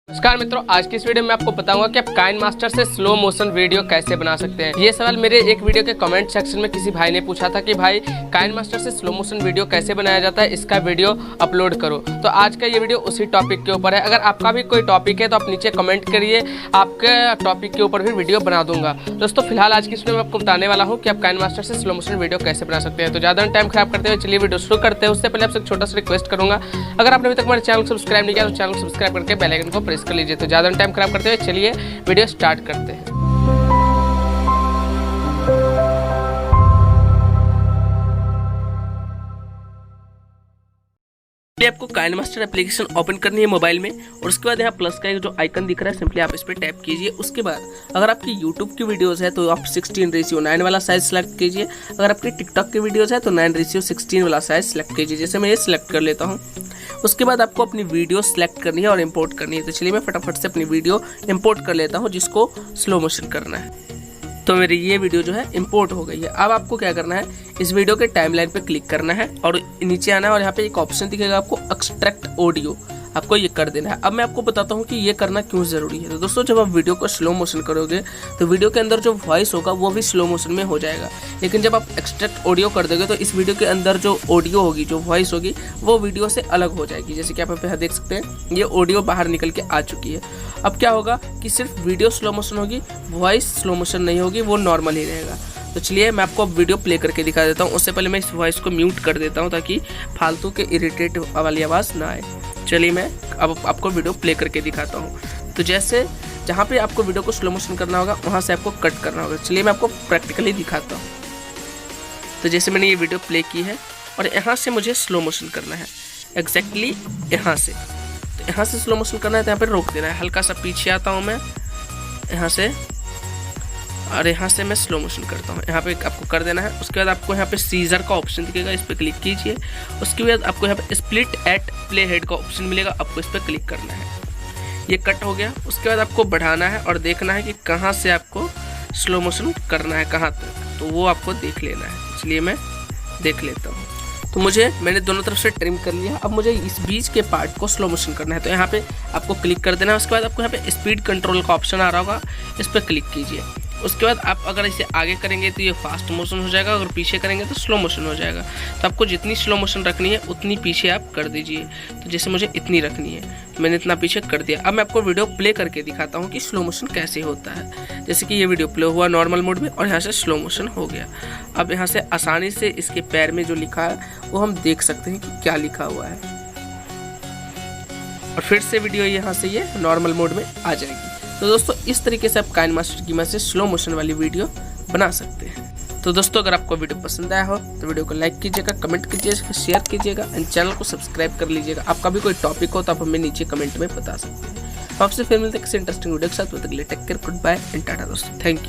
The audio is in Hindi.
नमस्कार मित्रों, आज की इस वीडियो में आपको बताऊंगा कि आप काइन मास्टर से स्लो मोशन वीडियो कैसे बना सकते हैं। ये सवाल मेरे एक वीडियो के कमेंट सेक्शन में किसी भाई ने पूछा था कि भाई काइन मास्टर से स्लो मोशन वीडियो कैसे बनाया जाता है, इसका वीडियो अपलोड करो। तो आज का ये वीडियो उसी टॉपिक के ऊपर है। अगर आपका भी कोई टॉपिक है तो आप नीचे कमेंट करिए, आपके टॉपिक के ऊपर भी वीडियो बना दूंगा। दोस्तों फिलहाल आज की इस वीडियो में आपको बताने वाला हूँ कि आप काइन मास्टर से स्लो मोशन वीडियो कैसे बना सकते हैं। तो ज़्यादा टाइम खराब करते हुए चलिए वीडियो शुरू करते हैं। उससे पहले आपसे छोटा सा रिक्वेस्ट करूँगा, अगर आपने अभी तक हमारे चैनल को सब्सक्राइब नहीं किया तो चैनल को सब्सक्राइब करके बेल आइकन को प्रेस कर लीजिए। तो ज़्यादा टाइम खराब करते हुए चलिए वीडियो स्टार्ट करते हैं। आपको काइनेमास्टर एप्लीकेशन ओपन करनी है मोबाइल में और उसके बाद यहाँ प्लस का एक जो आइकन दिख रहा है सिंपली आप इस पर टैप कीजिए। उसके बाद अगर आपकी यूट्यूब की वीडियोस है तो आप 16:9 वाला साइज सेलेक्ट कीजिए। अगर आपकी टिकटॉक की वीडियोस है तो 9:16 वाला साइज सेलेक्ट कीजिए। जैसे मैं ये सिलेक्ट कर लेता हूँ। उसके बाद आपको अपनी वीडियो सेलेक्ट करनी है और इंपोर्ट करनी है। तो चलिए मैं फटाफट से अपनी वीडियो इंपोर्ट कर लेता हूँ जिसको स्लो मोशन करना है। तो मेरी ये वीडियो जो है इंपोर्ट हो गई है। अब आपको क्या करना है, इस वीडियो के टाइमलाइन पे क्लिक करना है और नीचे आना है और यहाँ पे एक ऑप्शन दिखेगा आपको एक्सट्रैक्ट ऑडियो, आपको ये कर देना है। अब मैं आपको बताता हूँ कि ये करना क्यों ज़रूरी है। तो दोस्तों जब आप वीडियो को स्लो मोशन करोगे तो वीडियो के अंदर जो वॉइस होगा वो भी स्लो मोशन में हो जाएगा, लेकिन जब आप एक्सट्रैक्ट ऑडियो कर दोगे तो इस वीडियो के अंदर जो ऑडियो होगी, जो वॉइस होगी, वो वीडियो से अलग हो जाएगी। जैसे कि आप यहाँ देख सकते हैं ये ऑडियो बाहर निकल के आ चुकी है। अब क्या होगा कि सिर्फ वीडियो स्लो मोशन होगी, वॉइस स्लो मोशन नहीं होगी, वो नॉर्मल ही रहेगा। तो चलिए मैं आपको अब वीडियो प्ले करके दिखा देता हूँ। उससे पहले मैं इस वॉइस को म्यूट कर देता हूँ ताकि फालतू के इरिटेट वाली आवाज़ ना आए। चलिए मैं अब आपको वीडियो प्ले करके दिखाता हूँ। तो जैसे जहाँ पे आपको वीडियो को स्लो मोशन करना होगा वहाँ से आपको कट करना होगा। चलिए मैं आपको प्रैक्टिकली दिखाता हूँ। तो जैसे मैंने ये वीडियो प्ले की है और यहाँ से मुझे स्लो मोशन करना है, एग्जैक्टली यहाँ से। तो यहाँ से स्लो मोशन करना है तो यहाँ पर रोक देना है। हल्का सा पीछे आता हूँ मैं यहाँ से और यहाँ से मैं स्लो मोशन करता हूँ। यहाँ पे आपको कर देना है। उसके बाद आपको यहाँ पे सीजर का ऑप्शन दिखेगा, इस पर क्लिक कीजिए। उसके बाद आपको यहाँ पे स्प्लिट एट प्ले हेड का ऑप्शन मिलेगा, आपको इस पर क्लिक करना है। ये कट हो गया। उसके बाद आपको बढ़ाना है और देखना है कि कहाँ से आपको स्लो मोशन करना है, कहाँ तक, तो वो आपको देख लेना है। इसलिए मैं देख लेता हूँ। तो मैंने दोनों तरफ से ट्रिम कर लिया। अब मुझे इस बीच के पार्ट को स्लो मोशन करना है। तो यहाँ पे आपको क्लिक कर देना है। उसके बाद आपको यहाँ पे स्पीड कंट्रोल का ऑप्शन आ रहा होगा, इस पर क्लिक कीजिए। उसके बाद आप अगर इसे आगे करेंगे तो ये फास्ट मोशन हो जाएगा, अगर पीछे करेंगे तो स्लो मोशन हो जाएगा। तो आपको जितनी स्लो मोशन रखनी है उतनी पीछे आप कर दीजिए। तो जैसे मुझे इतनी रखनी है मैंने इतना पीछे कर दिया। अब मैं आपको वीडियो प्ले करके दिखाता हूँ कि स्लो मोशन कैसे होता है। जैसे कि ये वीडियो प्ले हुआ नॉर्मल मोड में और यहाँ से स्लो मोशन हो गया। अब यहाँ से आसानी से इसके पैर में जो लिखा है वो हम देख सकते हैं कि क्या लिखा हुआ है और फिर से वीडियो यहाँ से ये नॉर्मल मोड में आ जाएगी। तो दोस्तों इस तरीके से आप काइनेमास्टर की मदद से स्लो मोशन वाली वीडियो बना सकते हैं। तो दोस्तों अगर आपको वीडियो पसंद आया हो तो वीडियो को लाइक कीजिएगा, कमेंट कीजिएगा, शेयर कीजिएगा एंड चैनल को सब्सक्राइब कर लीजिएगा। आपका भी कोई टॉपिक हो तो आप हमें नीचे कमेंट में बता सकते हैं। आपसे फिर मिलते हैं किसी इंटरेस्टिंग वीडियो के साथ। Take care, goodbye and टाटा दोस्तों, थैंक यू।